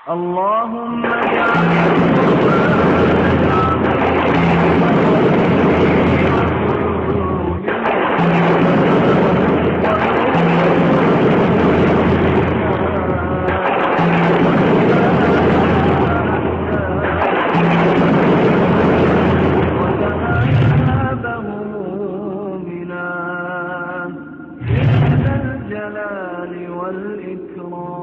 اللهم اجعل الجلال والإكرام.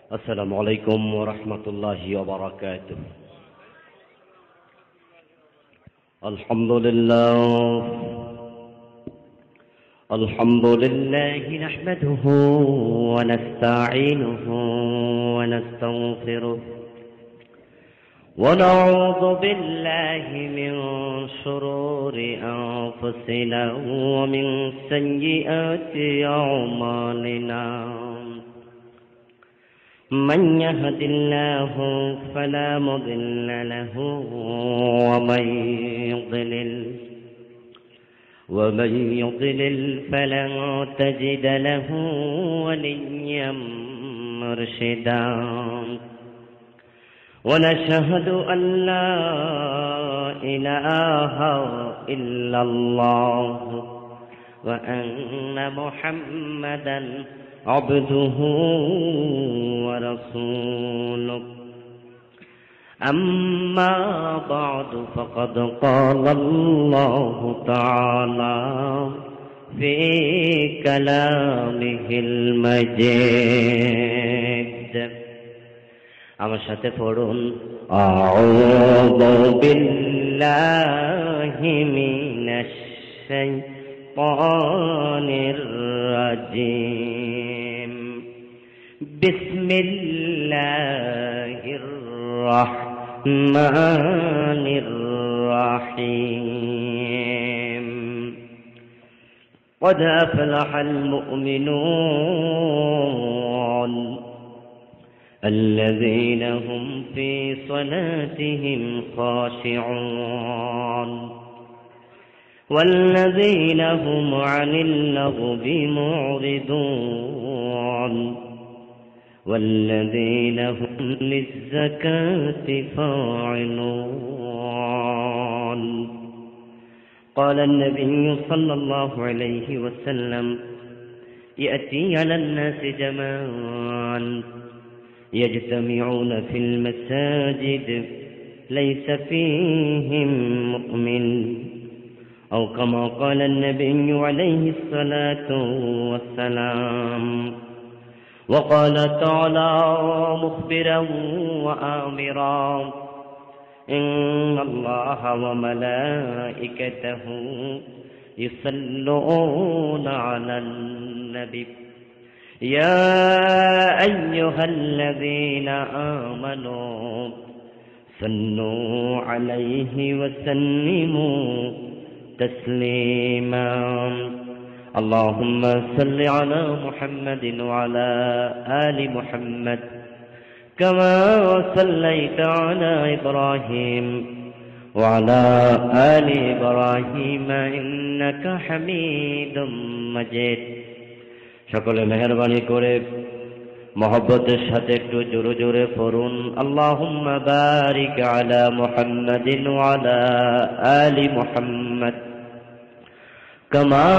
السلام عليكم ورحمة الله وبركاته. الحمد لله نحمده ونستعينه ونستغفره ونعوذ بالله من شرور أنفسنا ومن سيئات أعمالنا. من يهد الله فلا مضل له ومن يضلل فلن تجد له وليا مرشدا. ونشهد أن لا إله إلا الله وأن محمدا عبده ورسوله. أما بعد فقد قال الله تعالى في كلامه المجيد. আমার সাথে পড়ুন আউযু বিল্লাহি মিনাশ শাইতানির রাজিম। বিসমিল্লাহির রাহমানির রাহিম। قد أفلح المؤمنون الذين هم في صلاتهم خاشعون والذين هم عن اللغو معرضون والذين هم للزكاة فاعلون. قال النبي صلى الله عليه وسلم يأتي على الناس زمان يجتمعون في المساجد ليس فيهم مؤمن أو كما قال النبي عليه الصلاة والسلام. وقال تعالى مخبرا وآمرا إن الله وملائكته يصلون على النبي يا أيها الذين آمنوا صلوا عليه وسلموا تسليما. اللهم صل على محمد وعلى آل محمد كما صليت على إبراهيم وعلى آل إبراهيم إنك حميد مجيد. সকলে মেহেরবানি করে মহব্বতের সাথে একটু জোরে জোরে পড়ুন আল্লাহুম্মা বারিক আলা মুহাম্মাদিন ওয়া আলা আলি মুহাম্মাদ কামা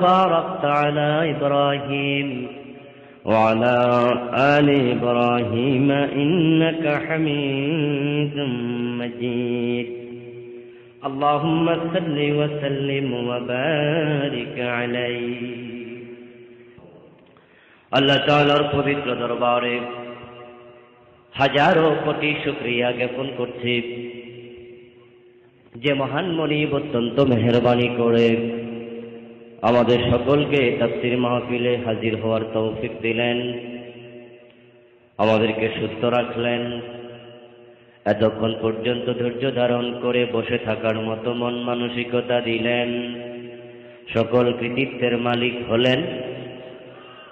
বারাকতা আলা ইব্রাহিম ওয়া আলা আলি ইব্রাহিম ইন্নাকা হামিদুম মাজিদ. আল্লাহুম্মা সাল্লি ওয়া সাল্লিম ওয়া বারিক আলাইহি। আল্লাহ তাআলার পবিত্র দরবারে হাজারো কোটি শুকরিয়া জ্ঞাপন করছি যে মহান মনিব অত্যন্ত মেহেরবানি করে আমাদের সকলকে তাফসীর মাহফিলে হাজির হওয়ার তৌফিক দিলেন, আমাদেরকে সুস্থ রাখলেন, এতক্ষণ পর্যন্ত ধৈর্য ধারণ করে বসে থাকার মতো মন মানসিকতা দিলেন। সকল কৃতিত্বের মালিক হলেন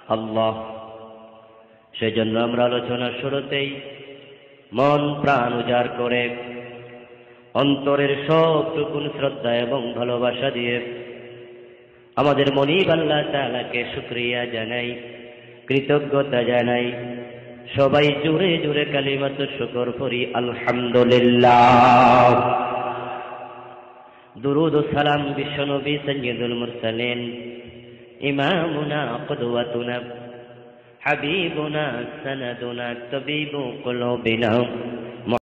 আল্লাহ। সেজন্য আমরা আলোচনার শুরুতেই মন প্রাণ উজাড় করে অন্তরের সবটুকুন শ্রদ্ধা এবং ভালোবাসা দিয়ে আমাদের মনিব আল্লাহ তাআলাকে শুকরিয়া জানাই, কৃতজ্ঞতা জানাই। সবাই জোরে জোরে কালিমাতুশ শুকর পড়ি আলহামদুলিল্লাহ। দুরুদ ও সালাম বিশ্বনবী সাইয়্যিদুল মুরসালিন ইমামুনা কুদওয়াতুনা হাবিবুনা সানাদুনা তাবিবু কুলুবিনা